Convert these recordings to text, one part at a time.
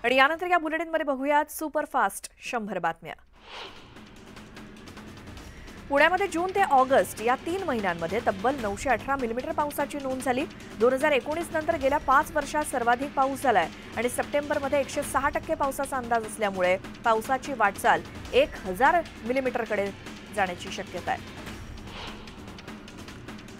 आणि यानंतर या बुलेटिनमध्ये बघूयात सुपरफास्ट 100 बातम्या। पुण्यामध्ये जून ते ऑगस्ट या 3 महिन्यांमध्ये तब्बल 918 मिलीमीटर पावसाची नोंद झाली। 2019 नंतर गेल्या 5 वर्षात सर्वाधिक पाऊस झालाय आणि सप्टेंबरमध्ये 106% पावसाचा अंदाज असल्यामुळे पावसाची वाटचाल 1000 मिलीमीटरकडे जाण्याची शक्यता आहे।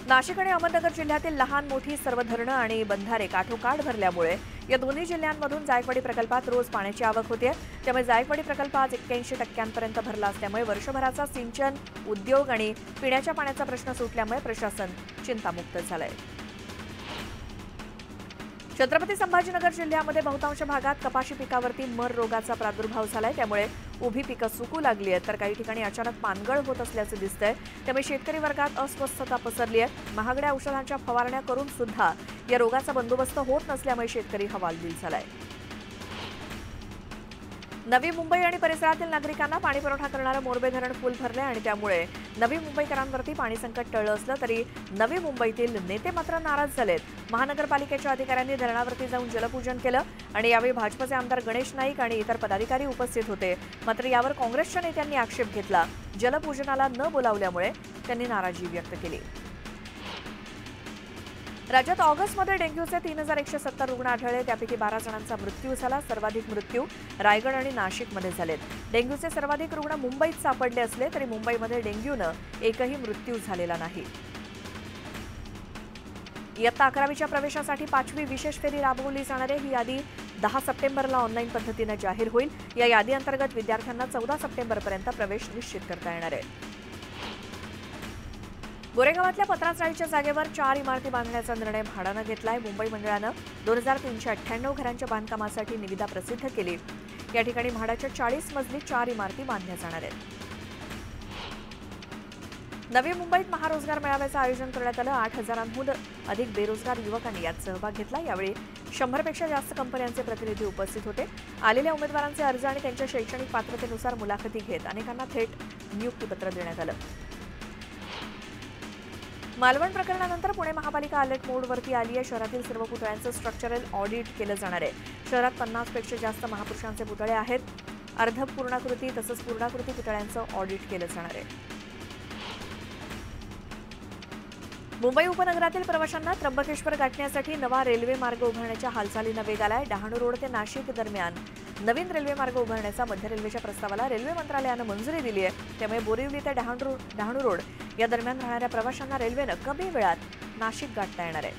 नाशिक आणि अहमदनगर जिल्ह्यातील लहान मोठी सर्व धरणं आणि बंधारे काठोकाठ भरल्यामुळे या दोन्ही जिल्ह्यांमधून जायकवाडी प्रकल्पात रोज पाण्याची आवक होते। त्यामुळे जायकवाडी प्रकल्प आज 81% भरला असल्यामुळे वर्षभराचा सिंचन, उद्योग आणि पिण्याच्या पाण्याचा प्रश्न सुटल्यामुळे प्रशासन चिंतामुक्त झालंय। छत्रपती संभाजीनगर जिल्ह्यामध्ये बहुतांश भागात कपाशी पिकावरती मर रोगाचा प्रादुर्भाव झालाय। त्यामुळे उभी पिकं सुकू लागली आहेत तर काही ठिकाणी अचानक पानगळ होत असल्याचं दिसतंय। त्यामुळे शेतकरी वर्गात अस्वस्थता पसरली आहे। महागड्या औषधांच्या फवारण्या करून सुद्धा या रोगाचा बंदोबस्त होत नसल्यामुळे शेतकरी हवालदिल झालाय। नवी मुंबई आणि परिसरातील नागरिकांना पाणी पुरवठा करणारं मोरबे धरण फुल भरले आणि त्यामुळे नवी मुंबईकरांवरती पाणी संकट टळलं असलं तरी नवी मुंबईतील नेते मात्र नाराज झालेत। महानगरपालिकेच्या अधिकाऱ्यांनी धरणावरती जाऊन जलपूजन केलं आणि यावेळी भाजपचे आमदार गणेश नाईक आणि इतर पदाधिकारी उपस्थित होते। मात्र यावर काँग्रेसच्या नेत्यांनी आक्षेप घेतला। जलपूजनाला न बोलावल्यामुळे त्यांनी नाराजी व्यक्त केली। राज्यात ऑगस्टमध्ये डेंग्यूचे 3170 रुग्ण आढळले। त्यापैकी 12 जणांचा मृत्यू झाला। सर्वाधिक मृत्यू रायगड आणि नाशिकमध्ये झालेत। डेंग्यूचे सर्वाधिक रुग्ण मुंबईत सापडले असले तरी मुंबईमध्ये डेंग्यूनं एकही मृत्यू झालेला नाही। इयत्ता 11वीच्या प्रवेशासाठी 5वी विशेष फेरी राबवली जाणार आहे। ही यादी 10 सप्टेंबरला ऑनलाईन पद्धतीने जाहीर होईल। या यादीअंतर्गत विद्यार्थ्यांना 14 सप्टेंबरपर्यंत प्रवेश निश्चित करता येणार आहे। गोरेगावातल्या पत्राचाळीच्या जागेवर 4 इमारती बांधण्याचा निर्णय म्हाडानं घेतलाय। मुंबई मंडळानं 2398 घरांच्या बांधकामासाठी निविदा प्रसिद्ध केली। या ठिकाणी म्हाडाच्या 40 मजली 4 इमारती बांधल्या जाणार आहेत। नवी मुंबईत महारोजगार मेळाव्याचं आयोजन करण्यात आलं। 8000हून अधिक बेरोजगार युवकांनी यात सहभाग घेतला। यावेळी 100पेक्षा जास्त कंपन्यांचे प्रतिनिधी उपस्थित होते। आलेल्या उमेदवारांचे अर्ज आणि त्यांच्या शैक्षणिक पात्रतेनुसार मुलाखती घेत अनेकांना थेट नियुक्तीपत्र देण्यात आलं। मालवण प्रकरणानंतर पुणे महापालिका अलर्ट मोडवरती आली आहे। शहरातील सर्व पुतळ्यांचं स्ट्रक्चरल ऑडिट केलं जाणार आहे। शहरात 50पेक्षा जास्त महापुरुषांचे पुतळे आहेत। अर्धपूर्णाकृती तसंच पूर्णाकृती पुतळ्यांचं ऑडिट केलं जाणार आहे। मुंबई उपनगरातील प्रवाशांना त्र्यंबकेश्वर गाठण्यासाठी नवा रेल्वे मार्ग उभारण्याच्या हालचालींना वेग आलाय। डहाणू रोड ते नाशिक दरम्यान नवीन रेल्वे मार्ग उभारण्याचा मध्य रेल्वेच्या प्रस्तावाला रेल्वे मंत्रालयानं मंजुरी दिली आहे। त्यामुळे बोरिवली ते डहाणू रोड या दरम्यान राहणाऱ्या प्रवाशांना रेल्वेनं कमी वेळात नाशिक गाठता येणार आहे।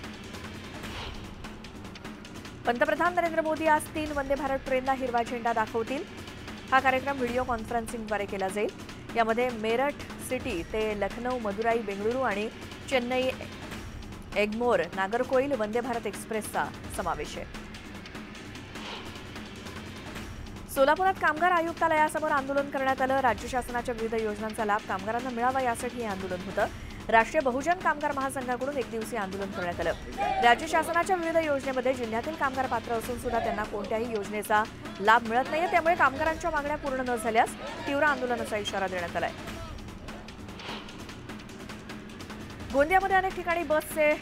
पंतप्रधान नरेंद्र मोदी आज 3 वंदे भारत ट्रेनला हिरवा झेंडा दाखवतील। हा कार्यक्रम व्हिडिओ कॉन्फरन्सिंगद्वारे केला जाईल। यामध्ये मेरठ सिटी ते लखनौ, मदुराई, बेंगळुरू आणि चेन्नई एग्मोर नागरकोइल वंदे भारत एक्सप्रेसचा समावेश आहे। सोलापुरात कामगार आयुक्तालयासमोर आंदोलन करण्यात आलं। राज्य शासनाच्या विविध योजनांचा लाभ कामगारांना मिळावा यासाठी हे आंदोलन होतं। राष्ट्रीय बहुजन कामगार महासंघाकडून 1 दिवसीय आंदोलन करण्यात आलं। राज्य शासनाच्या विविध योजनेमध्ये जिल्ह्यातील कामगार पात्र असून सुद्धा त्यांना कोणत्याही योजनेचा लाभ मिळत नाहीये। त्यामुळे कामगारांच्या मागण्या पूर्ण न झाल्यास तीव्र आंदोलनाचा इशारा देण्यात आलाय। गोंदियामध्ये अनेक ठिकाणी बसचे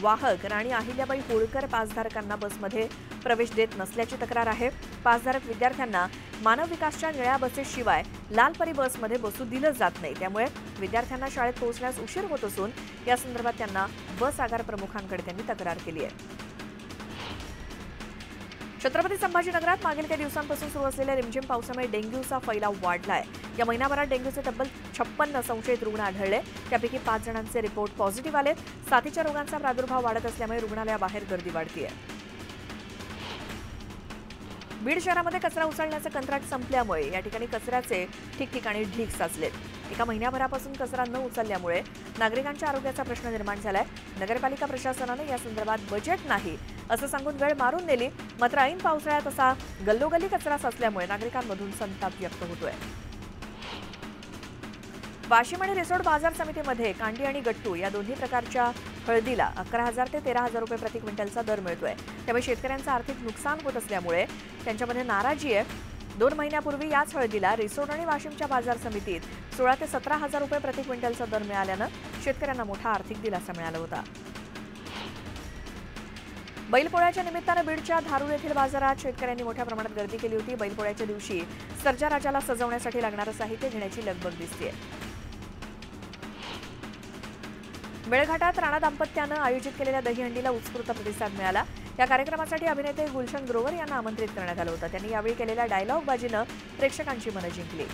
वाहक राणी अहिल्याबाई होळकर पासधारकांना बसमध्ये प्रवेश देत नसल्याची तक्रार आहे। पासधारक विद्यार्थ्यांना मानव विकासच्या निळ्या बसेसशिवाय लालपरी बसमध्ये बसू दिलं जात नाही। त्यामुळे विद्यार्थ्यांना शाळेत पोहोचण्यास उशीर होत असून या संदर्भात त्यांना बस आगार प्रमुखांकडे त्यांनी तक्रार केली आहे। छत्रपती संभाजीनगरात मागील काही दिवसांपासून सुरू असलेल्या रिमझिम पावसामुळे डेंग्यूचा फैलाव वाढलाय। या महिनाभरात डेंग्यूचे तब्बल 56 संशयित रुग्ण आढळले। त्यापैकी 5 जणांचे रिपोर्ट पॉझिटिव्ह आलेत। साथीच्या रोगांचा प्रादुर्भाव वाढत असल्यामुळे रुग्णालयाबाहेर गर्दी वाढतीये। बीड शहरामध्ये कचरा उचलण्याचं कंत्राट संपल्यामुळे या ठिकाणी कचऱ्याचे ठिकठिकाणी ढीग साचलेत। एका महिन्याभरापासून कचरा न उचलल्यामुळे नागरिकांच्या आरोग्याचा प्रश्न निर्माण झालाय। नगरपालिका प्रशासनाने या संदर्भात बजेट नाही असं सांगून वेळ मारून नेली। मात्र ऐन पावसाळ्यात असा गल्लोगल्ली कचरा साचल्यामुळे नागरिकांमधून संताप व्यक्त होतोय। वाशिम आणि रिसोड बाजार समितीमध्ये कांडी आणि गट्टू या दोन्ही प्रकारच्या हळदीला 11,000 ते 13,000 रुपये प्रति क्विंटलचा दर मिळतोय। त्यामुळे शेतकऱ्यांचं आर्थिक नुकसान होत असल्यामुळे त्यांच्यामध्ये नाराजी आहे। 2 महिन्यापूर्वी याच हळदीला रिसोड आणि वाशिमच्या बाजार समितीत 16 ते 17,000 रुपये प्रति क्विंटलचा दर मिळाल्यानं शेतकऱ्यांना मोठा आर्थिक दिलासा मिळाला होता। बैलपोळ्याच्या निमित्तानं बीडच्या धारूर येथील बाजारात शेतकऱ्यांनी मोठ्या प्रमाणात गर्दी केली होती। बैलपोळ्याच्या दिवशी सर्जा राजाला सजवण्यासाठी लागणारं साहित्य घेण्याची लगबग दिसते। मेळघाटात राणा दाम्पत्यानं आयोजित केलेल्या दहीहंडीला उत्स्फूर्त प्रतिसाद मिळाला। या कार्यक्रमासाठी अभिनेते गुलशन ग्रोवर यांना आमंत्रित करण्यात आलं होतं। त्यांनी यावेळी केलेल्या डायलॉग बाजीनं प्रेक्षकांची मनं जिंकली।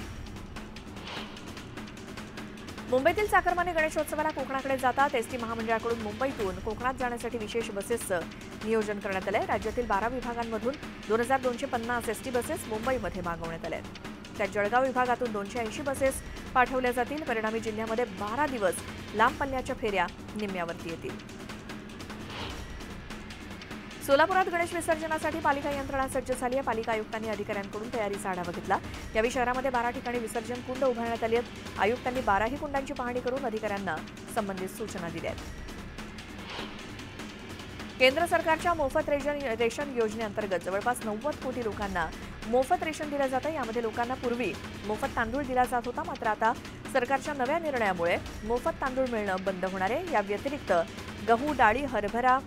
मुंबईतील चाकरमानी गणेशोत्सवाला कोकणाकडे जातात। एसटी महामंडळाकडून मुंबईतून कोकणात जाण्यासाठी विशेष बसेसचं नियोजन करण्यात आलंय। राज्यातील 12 विभागांमधून 2250 एसटी बसेस मुंबईमध्ये मागवण्यात आल्या आहेत। त्यात जळगाव विभागातून 280 बसेस पाठवल्या जातील। परिणामी जिल्ह्यामध्ये 12 दिवस लांब पल्ल्याच्या फेऱ्या निम्म्यावरती येतील। सोलापुरात गणेश विसर्जनासाठी पालिका यंत्रणा सज्ज झाली आहे। पालिका आयुक्तांनी अधिकाऱ्यांकडून तयारीचा आढावा घेतला। यावेळी शहरामध्ये 12 ठिकाणी विसर्जन कुंड उभारण्यात आली आहेत। आयुक्तांनी 12ही कुंडांची पाहणी करून अधिकाऱ्यांना संबंधित सूचना दिल्या आहेत। केंद्र सरकारच्या मोफत रेशन योजनेअंतर्गत जवळपास 90 कोटी लोकांना मोफत रेशन दिलं जातं। यामध्ये लोकांना पूर्वी मोफत तांदूळ दिला जात होता, मात्र आता सरकारच्या नव्या निर्णयामुळे मोफत तांदूळ मिळणं बंद होणार आहे। या व्यतिरिक्त गहू, डाळी, हरभरा,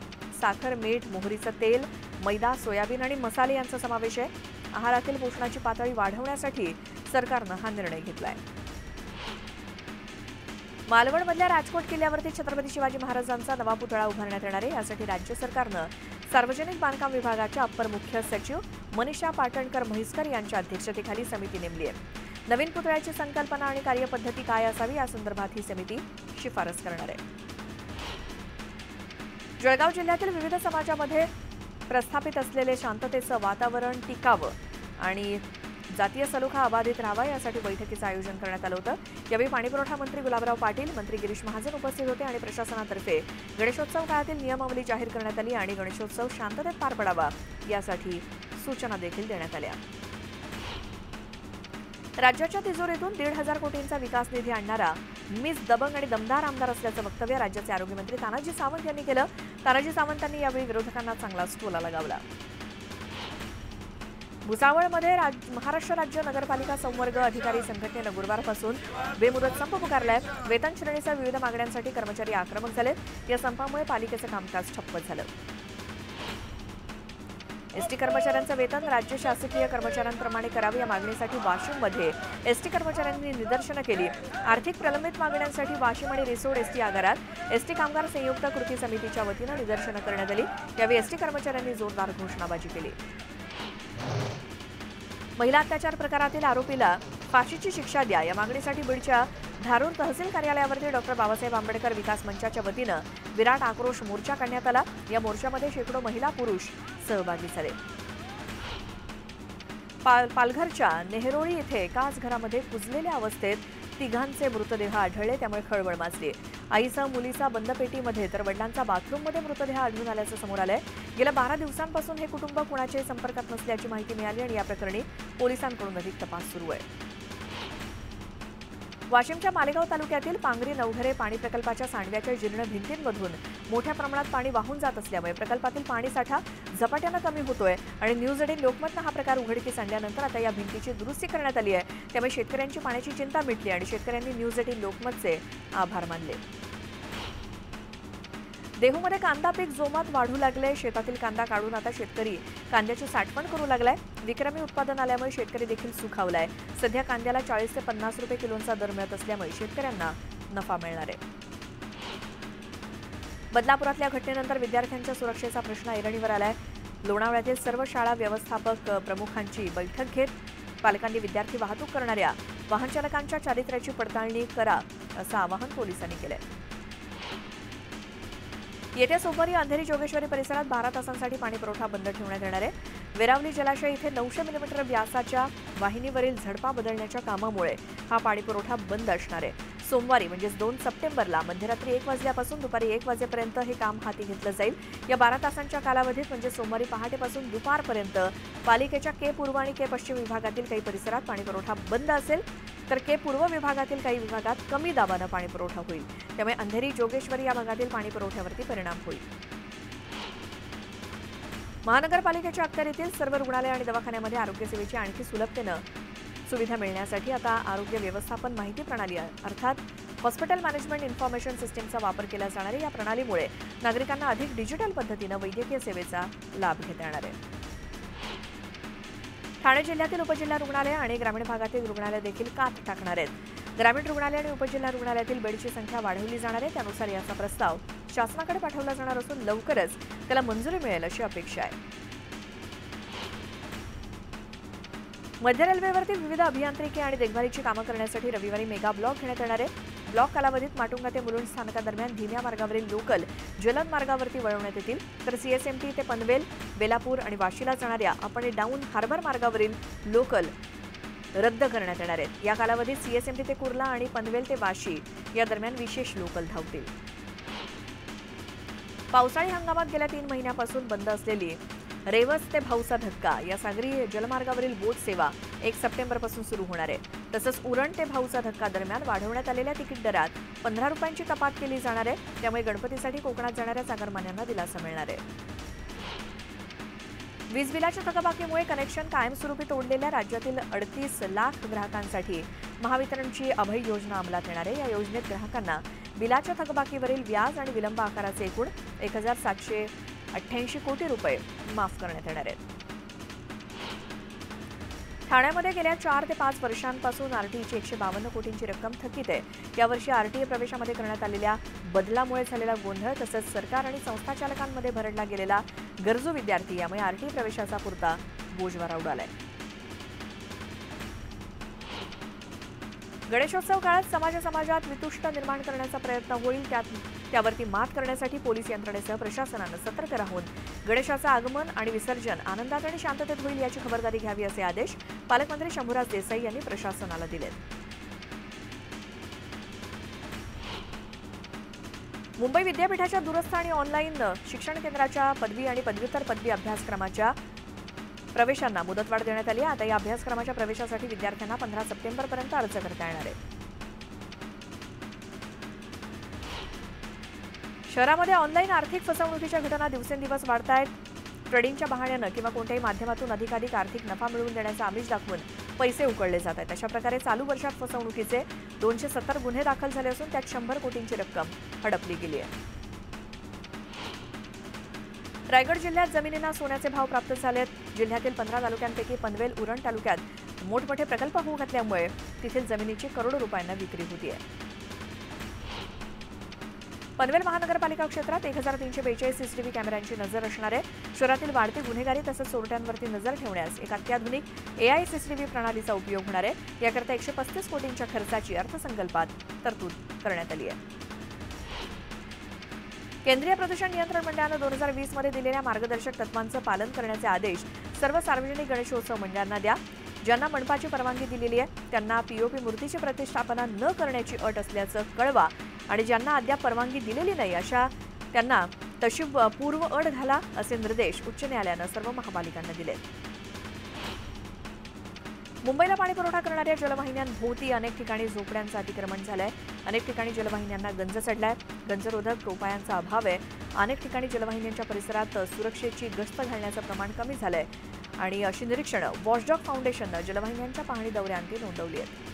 साखर, मीठ, मोहरीचं तेल, मैदा, सोयाबीन आणि मसाले यांचा समावेश आहे। आहारातील पोषणाची पातळी वाढवण्यासाठी सरकारनं हा निर्णय घेतलाय। मालवणमधल्या राजकोट किल्ल्यावरती छत्रपती शिवाजी महाराजांचा नवा पुतळा उभारण्यात येणार आहे। यासाठी राज्य सरकारनं सार्वजनिक बांधकाम विभागाच्या अप्पर मुख्य सचिव मनीषा पाटणकर म्हैसकर यांच्या अध्यक्षतेखाली समिती नेमली आहे। नवीन पुतळ्याची संकल्पना आणि कार्यपद्धती काय असावी यासंदर्भात ही समिती शिफारस करणार आहे। जळगाव जिल्ह्यातील विविध समाजामध्ये प्रस्थापित असलेले शांततेचं वातावरण टिकावं आणि जातीय सलोखा अबाधित राहावा यासाठी बैठकीचं आयोजन करण्यात आलं होतं। यावेळी पाणीपुरवठा मंत्री गुलाबराव पाटील, मंत्री गिरीश महाजन उपस्थित होते आणि प्रशासनातर्फे गणेशोत्सव काळातील नियमावली जाहीर करण्यात आली आणि गणेशोत्सव शांततेत पार पडावा यासाठी सूचना देखील देण्यात आल्या। राज्याच्या तिजोरीतून 1,500 कोटींचा विकास निधी आणणारा मीच दबंग आणि दमदार आमदार असल्याचं वक्तव्य राज्याचे आरोग्यमंत्री तानाजी सावंत यांनी केलं। तानाजी सावंतांनी यावेळी विरोधकांना चांगलाच टोला लगावला। भुसावळमध्ये महाराष्ट्र राज्य नगरपालिका संवर्ग अधिकारी संघटनेनं गुरुवारपासून बेमुदत संप पुकारलाय। वेतन श्रेणीसह विविध मागण्यांसाठी कर्मचारी आक्रमक झालेत। या संपामुळे पालिकेचं कामकाज ठप्प झालं। एसटी कर्मचाऱ्यांचं वेतन राज्य शासकीय कर्मचाऱ्यांप्रमाणे करावे या मागणीसाठी वाशिममध्ये एसटी कर्मचाऱ्यांनी निदर्शनं केली। आर्थिक प्रलंबित मागण्यांसाठी वाशिम आणि रिसोड एसटी आगारात एसटी कामगार संयुक्त कृती समितीच्या वतीनं निदर्शनं करण्यात आली। यावेळी एसटी कर्मचाऱ्यांनी जोरदार घोषणाबाजी केली। महिला अत्याचार प्रकारातील आरोपीला फाशीची शिक्षा द्या या मागणीसाठी बीडच्या धारूर तहसील कार्यालयावरती डॉक्टर बाबासाहेब आंबेडकर विकास मंचाच्या वतीनं विराट आक्रोश मोर्चा काढण्यात आला। या मोर्चामध्ये शेकडो महिला पुरुष सहभागी झाले। पालघरच्या नेहरोळी इथे एकाच घरामध्ये कुजलेल्या अवस्थेत तिघांचे मृतदेह आढळले, त्यामुळे खळबळ माजली। आईसह मुलीचा बंद पेटीमध्ये तर वडिलांचा बाथरूममध्ये मृतदेह आढळून आल्याचं समोर आलंय। गेल्या 12 दिवसांपासून हे कुटुंब कुणाच्याही संपर्कात नसल्याची माहिती मिळाली आणि या प्रकरणी पोलिसांकडून अधिक तपास सुरू आहे। वाशिमच्या मालेगाव तालुक्यातील पांगरी नवघरे पाणी प्रकल्पाच्या सांडव्याच्या जीर्ण भिंतींमधून मोठ्या प्रमाणात पाणी वाहून जात असल्यामुळे प्रकल्पातील पाणीसाठा झपाट्यानं कमी होतोय आणि न्यूज 18 लोकमतनं हा प्रकार उघडकीस आणल्यानंतर आता या भिंतीची दुरुस्ती करण्यात आली आहे। त्यामुळे शेतकऱ्यांची पाण्याची चिंता मिटली आणि शेतकऱ्यांनी न्यूज 18 लोकमतचे आभार मानले। देहूमध्ये कांदा पीक जोमात वाढू लागले। शेतातील कांदा काढून आता शेतकरी कांद्याची साठवण करू लागलाय। विक्रमी उत्पादन आल्यामुळे शेतकरी देखील सुखावलाय। सध्या कांद्याला 40 ते 50 रुपये किलोचा दर मिळत असल्यामुळे शेतकऱ्यांना नफा मिळणार आहे। बदलापुरातल्या घटनेनंतर विद्यार्थ्यांच्या सुरक्षेचा प्रश्न ऐरणीवर आलाय। लोणावळ्यातील सर्व शाळा व्यवस्थापक प्रमुखांची बैठक घेत पालकांनी विद्यार्थी वाहतूक करणाऱ्या वाहन चालकांच्या चारित्र्याची पडताळणी करा असं आवाहन पोलिसांनी केलंय। येत्या सोमवारी अंधेरी जोगेश्वरी परिसरात 12 तासांसाठी पाणीपुरवठा बंद ठेवण्यात येणार आहे। वेरावली जलाशय इथे 900 मिलीमीटर व्यासाच्या वाहिनीवरील झडपा बदलण्याच्या कामामुळे हा पाणीपुरवठा बंद असणार आहे। सोमवारी म्हणजेच 2 सप्टेंबरला मध्यरात्री 1 वाजल्यापासून दुपारी 1 वाजेपर्यंत हे काम हाती घेतलं जाईल। या 12 तासांच्या कालावधीत म्हणजे सोमवारी पहाटेपासून दुपारपर्यंत पालिकेच्या के पूर्व आणि के पश्चिम विभागातील काही परिसरात पाणीपुरवठा बंद असेल, तर के पूर्व विभागातील काही विभागात कमी दाबानं पाणीपुरवठा होईल। त्यामुळे अंधेरी जोगेश्वरी या भागातील पाणीपुरवठ्यावरती परिणाम होईल। महानगरपालिकेच्या अखत्यारीतील सर्व रुग्णालय आणि दवाखान्यामध्ये आरोग्य सेवेची आणखी सुलभतेनं सुविधा मिळण्यासाठी आता आरोग्य व्यवस्थापन माहिती प्रणाली अर्थात हॉस्पिटल मॅनेजमेंट इन्फॉर्मेशन सिस्टीमचा वापर केला जाणार आहे। या प्रणालीमुळे नागरिकांना अधिक डिजिटल पद्धतीने वैद्यकीय सेवेचा लाभ घेता येणार आहे। ठाणे जिल्ह्यातील उपजिल्हा रुग्णालय आणि ग्रामीण भागातील रुग्णालय देखील कात टाकणार आहेत। ग्रामीण रुग्णालय आणि उपजिल्हा रुग्णालयातील बेडची संख्या वाढवली जाणार आहे। त्यानुसार याचा प्रस्ताव शासनाकडे पाठवला जाणार असून लवकरच त्याला मंजुरी मिळेल अशी अपेक्षा आहे। मध्य रेल्वेवरती विविध अभियांत्रिकी आणि देखभालीची कामं करण्यासाठी रविवारी मेगा ब्लॉक घेण्यात येणार आहे। ब्लॉक कालावधीत माटुंगा ते मुलुंड स्थानकादरम्यान धीम्या मार्गावरील लोकल जलद मार्गावरती वळवण्यात येतील, तर सीएसएमटी ते पनवेल, बेलापूर आणि वाशीला जाणाऱ्या अप आणि डाऊन हार्बर मार्गावरील लोकल रद्द करण्यात येणार आहेत। या कालावधीत सीएसएमटी ते कुर्ला आणि पनवेल ते वाशी या दरम्यान विशेष लोकल धावतील। पावसाळी हंगामात गेल्या 3 महिन्यापासून बंद असलेली रेवस ते भाऊसा धक्का या सागरी जलमार्गावरील बोट सेवा 1 सप्टेंबरपासून सुरू होणार आहे। तसंच उरण ते भाऊसा धक्का दरम्यान वाढवण्यात आलेल्या तिकीट दरात 15 रुपयांची कपात केली जाणार आहे। त्यामुळे गणपतीसाठी कोकणात जाणाऱ्या चाकरमान्यांना दिलासा मिळणार आहे। वीज बिलाच्या थकबाकीमुळे कनेक्शन कायमस्वरूपी तोडलेल्या राज्यातील 38 लाख ग्राहकांसाठी महावितरणची अभय योजना अंमलात येणार आहे। या योजनेत ग्राहकांना बिलाच्या थकबाकीवरील व्याज आणि विलंब आकाराचे एकूण 1788 कोटी रुपये माफ करण्यात येणार आहेत। ठाण्यामध्ये गेल्या 4 ते 5 वर्षांपासून आरटीईची 152 कोटींची रक्कम थकीत आहे। यावर्षी आरटीई प्रवेशामध्ये करण्यात आलेल्या बदलामुळे झालेला गोंधळ तसंच सरकार आणि संस्था चालकांमध्ये भरडला गेलेला गरजू विद्यार्थी यामुळे आरटीई प्रवेशाचा पुरता बोजवारा उडालाय। गणेशोत्सव काळात समाजात वितुष्ट निर्माण करण्याचा प्रयत्न होईल, त्यावरती मात करण्यासाठी पोलीस यंत्रणेसह प्रशासनानं सतर्क राहून गणेशाचं आगमन आणि विसर्जन आनंदात आणि शांततेत होईल याची खबरदारी घ्यावी असे आदेश पालकमंत्री शंभूराज देसाई यांनी प्रशासनाला दिलेत। मुंबई विद्यापीठाच्या दूरस्थ आणि ऑनलाईन शिक्षण केंद्राच्या पदवी आणि पदव्युत्तर पदवी अभ्यासक्रमाच्या प्रवेशांना मुदतवाढ देण्यात आली आहे। आता या अभ्यासक्रमाच्या प्रवेशासाठी विद्यार्थ्यांना 15 सप्टेंबरपर्यंत अर्ज करता येणार आहे। शहरामध्ये ऑनलाईन आर्थिक फसवणुकीच्या घटना दिवसेंदिवस वाढत आहेत। ट्रेडिंगच्या बहाण्यानं किंवा कोणत्याही माध्यमातून अधिकाधिक आर्थिक नफा मिळवून देण्याचा आमिष दाखवून पैसे उकळले जात आहेत। अशा प्रकारे चालू वर्षात फसवणुकीचे 270 गुन्हे दाखल झाले असून त्यात 100 कोटींची रक्कम हडपली गेली आहे। रायगड जिल्ह्यात जमिनींना सोन्याचे भाव प्राप्त झालेत। जिल्ह्यातील 15 तालुक्यांपैकी पनवेल उरण तालुक्यात मोठमोठे प्रकल्प होऊ घातल्यामुळे तेथील जमिनीची करोडो रुपयांना विक्री होतीये। पनवेल महानगरपालिका क्षेत्रात 1342 सीसीटीव्ही कॅमेऱ्यांची नजर असणार आहे। शहरातील वाढती गुन्हेगारी तसंच चोरट्यांवरती नजर ठेवण्यास एक अत्याधुनिक एआय सीसीटीव्ही प्रणालीचा उपयोग होणार आहे। याकरता 135 कोटींच्या खर्चाची अर्थसंकल्पात तरतूद करण्यात आली आहे। केंद्रीय प्रदूषण नियंत्रण मंडळानं 2020 मध्ये दिलेल्या मार्गदर्शक तत्वांचं पालन करण्याचे आदेश सर्व सार्वजनिक गणेशोत्सव मंडळांना द्या। ज्यांना मनपाची परवानगी दिलेली आहे त्यांना पीओपी मूर्तीची प्रतिष्ठापना न करण्याची अट असल्याचं कळवा आणि ज्यांना अद्याप परवानगी दिलेली नाही अशा त्यांना तशी पूर्व अट घाला असे निर्देश उच्च न्यायालयानं सर्व महापालिकांना दिले। मुंबईला पाणी पुरवठा करणाऱ्या जलवाहिन्यांभोवती अनेक ठिकाणी झोपड्यांचं अतिक्रमण झालंय। अनेक ठिकाणी जलवाहिन्यांना गंज चढलाय। गंजरोधक उपायांचा अभाव आहे। अनेक ठिकाणी जलवाहिन्यांच्या परिसरात सुरक्षेची गस्त घालण्याचं प्रमाण कमी झालंय आणि अशी निरीक्षणं वॉचडॉग फाउंडेशननं जलवाहिन्यांच्या पाहणी दौऱ्यांती नोंदवली आहेत।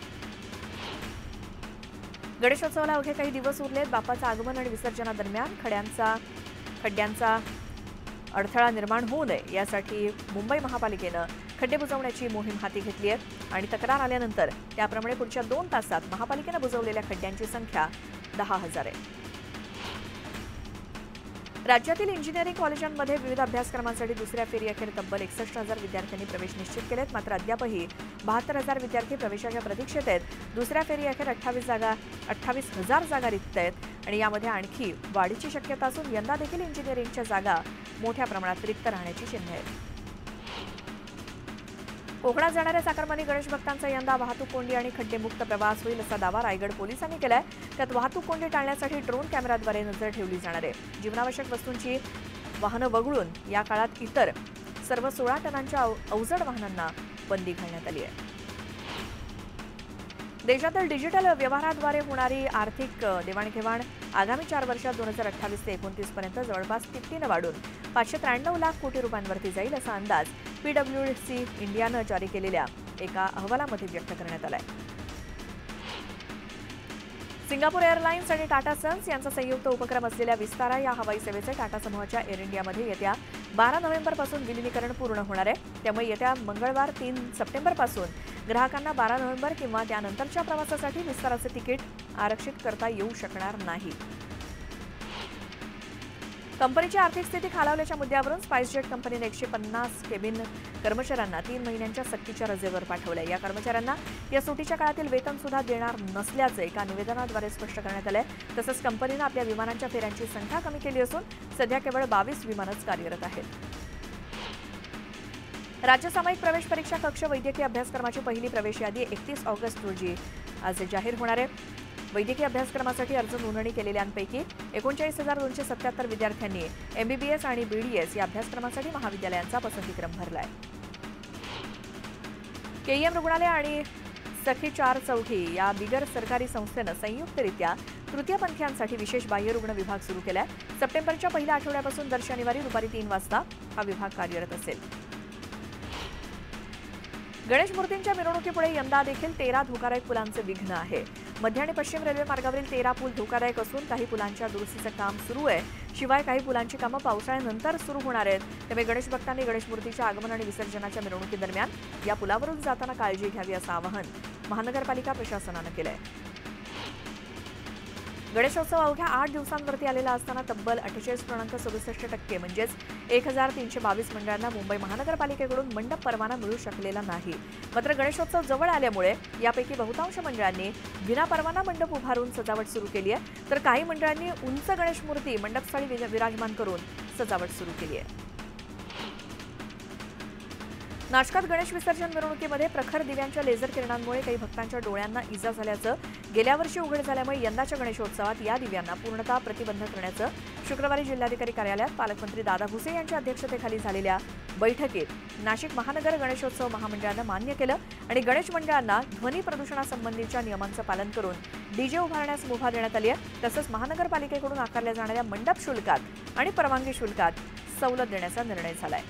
गणेशोत्सवाला अवघे काही दिवस उरलेत। बाप्पाचं आगमन आणि विसर्जनादरम्यान खड्ड्यांचा अडथळा निर्माण होऊ नये यासाठी मुंबई महापालिकेनं खड्डे बुजवण्याची मोहीम हाती घेतली आहे आणि तक्रार आल्यानंतर त्याप्रमाणे पुढच्या 2 तासात महापालिकेनं बुजवलेल्या खड्ड्यांची संख्या 10,000 आहे। राज्यातील इंजिनिअरिंग कॉलेजांमध्ये विविध अभ्यासक्रमांसाठी दुसऱ्या फेरीअखेर तब्बल 61,000 विद्यार्थ्यांनी प्रवेश निश्चित केलेत। मात्र अद्यापही 72,000 विद्यार्थी प्रवेशाच्या प्रतीक्षेत आहेत। दुसऱ्या फेरीअखेर 28,000 जागा रिक्त आहेत आणि यामध्ये आणखी वाढीची शक्यता असून यंदा देखील इंजिनिअरिंगच्या जागा मोठ्या प्रमाणात रिक्त राहण्याची चिन्हे आहेत। कोकणात जाणाऱ्या चाकरमानी गणेश भक्तांचा यंदा वाहतूक कोंडी आणि खड्डेमुक्त प्रवास होईल असा दावा रायगड पोलिसांनी केलाय। त्यात वाहतूक कोंडी टाळण्यासाठी ड्रोन कॅमेराद्वारे नजर ठेवली जाणार आहे। जीवनावश्यक वस्तूंची वाहनं वगळून या काळात इतर सर्व 16 टनांच्या अवजड वाहनांना बंदी घालण्यात आली आहे। देशातील डिजिटल व्यवहाराद्वारे होणारी आर्थिक देवाणघेवाण आगामी 4 वर्षात 2028 ते 29 पर्यंत जवळपास तिप्पटीने वाढून 593 लाख कोटी रुपयांवरती जाईल असा अंदाज पीडब्ल्यूसी इंडियानं जारी केलेल्या एका अहवालामध्ये व्यक्त करण्यात आलाय। सिंगापूर एअरलाइन्स आणि टाटा सन्स यांचा संयुक्त उपक्रम असलेल्या विस्तारा या हवाई सेवेचे टाटा समूहाच्या एअर इंडियामध्ये येत्या 12 नोव्हेंबरपासून विलिनीकरण पूर्ण होणार आहे। त्यामुळे येत्या मंगळवार 3 सप्टेंबरपासून ग्राहकांना 12 नोव्हेंबर किंवा त्यानंतरच्या प्रवासासाठी विस्ताराचे तिकीट आरक्षित करता येऊ शकणार नाही। कंपनीची आर्थिक स्थिती खालावल्याच्या मुद्द्यावरून स्पाइसजेट कंपनीने 150 केबिन कर्मचाऱ्यांना 3 महिन्यांच्या सक्तीच्या रजेवर पाठवले। या कर्मचाऱ्यांना या सुट्टीच्या काळातील वेतन सुद्धा देणार नसल्याचे एका निवेदनाद्वारे स्पष्ट करण्यात आले। तसंच कंपनीने आपल्या विमानांच्या फेऱ्यांची संख्या कमी केली असून सध्या केवळ 22 विमानच कार्यरत आहेत। राज्य सामायिक प्रवेश परीक्षा कक्ष वैद्यकीय अभ्यासक्रमाची पहिली प्रवेश यादी 31 ऑगस्ट रोजी आज जाहीर होणार आहे। वैद्यकीय अभ्यासक्रमासाठी अर्ज नोंदणी केलेल्यांपैकी 39,277 विद्यार्थ्यांनी एमबीबीएस आणि बीडीएस या अभ्यासक्रमासाठी महाविद्यालयांचा पसंतीक्रम भरलाय। केईएम रुग्णालय आणि सखी 4 चौघी या बिगर सरकारी संस्थेनं संयुक्तरित्या तृतीयपंथीयांसाठी विशेष बाह्यरुग्ण विभाग सुरू केलाय। सप्टेंबरच्या पहिल्या आठवड्यापासून दर शनिवारी दुपारी 3 वाजता हा विभाग कार्यरत असेल। गणेश मूर्तींच्या मिरवणुकीपुढे यंदा देखील 13 धोकादायक पुलांचे विघ्न आहे। मध्य आणि पश्चिम रेल्वे मार्गावरील 13 पूल धोकादायक असून काही पुलांच्या दुरुस्तीचं काम सुरू आहे। शिवाय काही पुलांची कामं पावसाळ्यानंतर सुरू होणार आहेत। त्यामुळे गणेश भक्तांनी गणेश मूर्तीच्या आगमन आणि विसर्जनाच्या मिरवणुकीदरम्यान या पुलावरून जाताना काळजी घ्यावी असं आवाहन महानगरपालिका प्रशासनानं केलंय। गणेशोत्सव अवघ्या 8 दिवसांवरती आलेला असताना तब्बल 48.67% म्हणजेच 1322 मंडळांना मुंबई महानगरपालिकेकडून मंडप परवाना मिळू शकलेला नाही। मात्र गणेशोत्सव जवळ आल्यामुळे यापैकी बहुतांश मंडळांनी विना परवाना मंडप उभारून सजावट सुरू केली आहे, तर काही मंडळांनी उंच गणेश मूर्ती मंडपस्थळी विराजमान करून सजावट सुरू केली आहे। नाशकात गणेश विसर्जन मिरवणुकीमध्ये प्रखर दिव्यांच्या लेझर किरणांमुळे काही भक्तांच्या डोळ्यांना इजा झाल्याचं गेल्या वर्षी उघड झाल्यामुळे यंदाच्या गणेशोत्सवात या दिव्यांना पूर्णतः प्रतिबंध करण्याचं शुक्रवारी जिल्हाधिकारी कार्यालयात पालकमंत्री दादा भुसे यांच्या अध्यक्षतेखाली झालेल्या बैठकीत नाशिक महानगर गणेशोत्सव महामंडळानं मान्य केलं आणि गणेश मंडळांना ध्वनी प्रदूषणासंबंधीच्या नियमांचं पालन करून डीजे उभारण्यास मुभा देण्यात आली आहे। तसंच महानगरपालिकेकडून आकारल्या जाणाऱ्या मंडप शुल्कात आणि परवानगी शुल्कात सवलत देण्याचा निर्णय झालाय।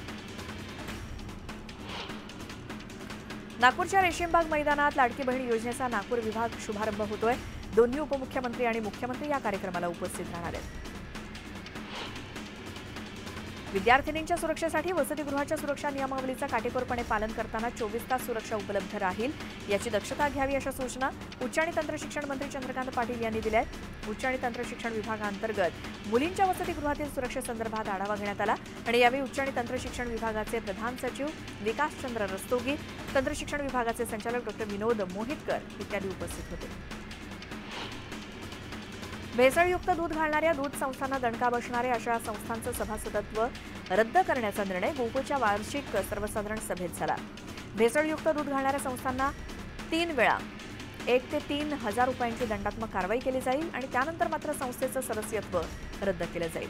नागपूरच्या रेशीमबाग मैदानात लाडकी बहीण योजनेचा नागपूर विभाग शुभारंभ होतोय। दोन्ही उपमुख्यमंत्री आणि मुख्यमंत्री या कार्यक्रमाला उपस्थित राहणार आहेत। विद्यार्थिनींच्या सुरक्षेसाठी वसतिगृहाच्या सुरक्षा नियमावलीचं काटेकोरपणे पालन करताना 24 तास सुरक्षा उपलब्ध राहील याची दक्षता घ्यावी अशा सूचना उच्च आणि तंत्र शिक्षण मंत्री चंद्रकांत पाटील यांनी दिल्या आहेत। उच्च आणि तंत्र शिक्षण विभागांतर्गत मुलींच्या वसतिगृहातील सुरक्षेसंदर्भात आढावा घेण्यात आला आणि यावेळी उच्च आणि तंत्र शिक्षण विभागाचे प्रधान सचिव विकासचंद्र रस्तोगी, तंत्र शिक्षण विभागाचे संचालक डॉ. विनोद मोहितकर इत्यादी उपस्थित होते। भेसळयुक्त दूध घालणाऱ्या दूध संस्थांना दणका बसणाऱ्या अशा संस्थांचं सभासदत्व रद्द करण्याचा निर्णय गोकुळच्या वार्षिक सर्वसाधारण सभेत झाला। भेसळयुक्त दूध घालणाऱ्या संस्थांना 3 वेळा 1 ते 3 हजार रुपयांची दंडात्मक कारवाई केली जाईल आणि त्यानंतर मात्र संस्थेचं सदस्यत्व रद्द केलं जाईल।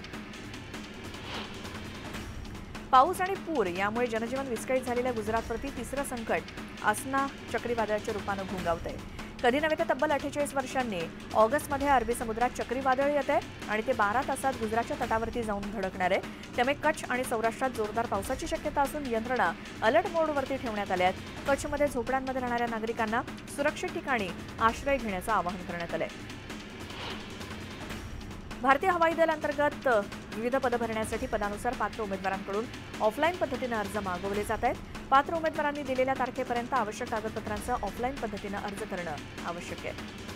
पाऊस आणि पूर यामुळे जनजीवन विस्कळीत झालेल्या गुजरातवरती तिसरं संकट आसना चक्रीवादळाच्या रूपानं घोंगावतंय। कधी नव्हे तर तब्बल 48 वर्षांनी ऑगस्टमध्ये अरबी समुद्रात चक्रीवादळ येते आणि ते 12 तासात गुजरातच्या तटावरती जाऊन धडकणार आहे। त्यामुळे कच्छ आणि सौराष्ट्रात जोरदार पावसाची शक्यता असून यंत्रणा अलर्ट मोडवरती ठेवण्यात आल्या आहेत। कच्छमध्ये झोपड्यांमध्ये राहणाऱ्या नागरिकांना सुरक्षित ठिकाणी आश्रय घेण्याचं आवाहन करण्यात आलंय। भारतीय हवाई दल अंतर्गत विविध पदं भरण्यासाठी पदानुसार पात्र उमेदवारांकडून ऑफलाईन पद्धतीने अर्ज मागवले जात आहेत। पात्र उमेदवारांनी दिलेल्या तारखेपर्यंत आवश्यक कागदपत्रांचा ऑफलाईन पद्धतीने अर्ज करणं आवश्यक आहे।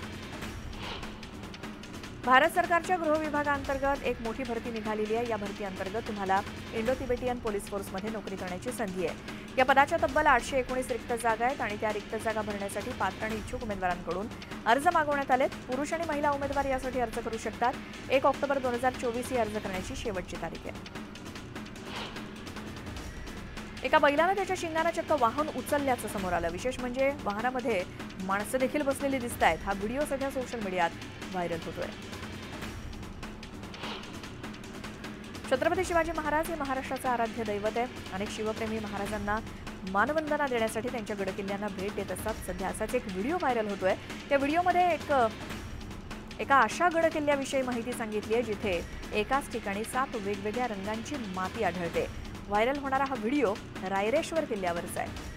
भारत सरकारच्या गृह विभागांतर्गत एक मोठी भरती निघालेली आहे। या भरती अंतर्गत तुम्हाला इंडो तिबेटियन पोलीस फोर्समध्ये नोकरी करण्याची संधी आहे। या पदाच्या तब्बल 819 रिक्त जागा आहेत आणि त्या रिक्त जागा भरण्यासाठी पात्र आणि इच्छुक उमेदवारांकडून अर्ज मागवण्यात आलेत। पुरुष आणि महिला उमेदवार यासाठी अर्ज करू शकतात। 1 ऑक्टोबर 2024 ही अर्ज करण्याची शेवटची तारीख आहे। एका बैलाने त्याच्या शिंगाने चक्क वाहन उचलल्याचं समोर आलं। विशेष म्हणजे वाहनामध्ये माणसं देखील बसलेली दिसत आहेत। हा व्हिडिओ सध्या सोशल मीडियात व्हायरल होतोय। छत्रपती शिवाजी महाराज हे महाराष्ट्राचं आराध्य दैवत आहे। अनेक शिवप्रेमी महाराजांना मानवंदना देण्यासाठी त्यांच्या गडकिल्ल्यांना भेट देत असतात। सध्या असाच एक व्हिडिओ व्हायरल होतोय। त्या व्हिडिओमध्ये एका अशा गडकिल्ल्याविषयी माहिती सांगितली आहे जिथे एकाच ठिकाणी 7 वेगवेगळ्या रंगांची माती आढळते। व्हायरल होणारा हा व्हिडिओ रायरेश्वर किल्ल्यावरचा आहे।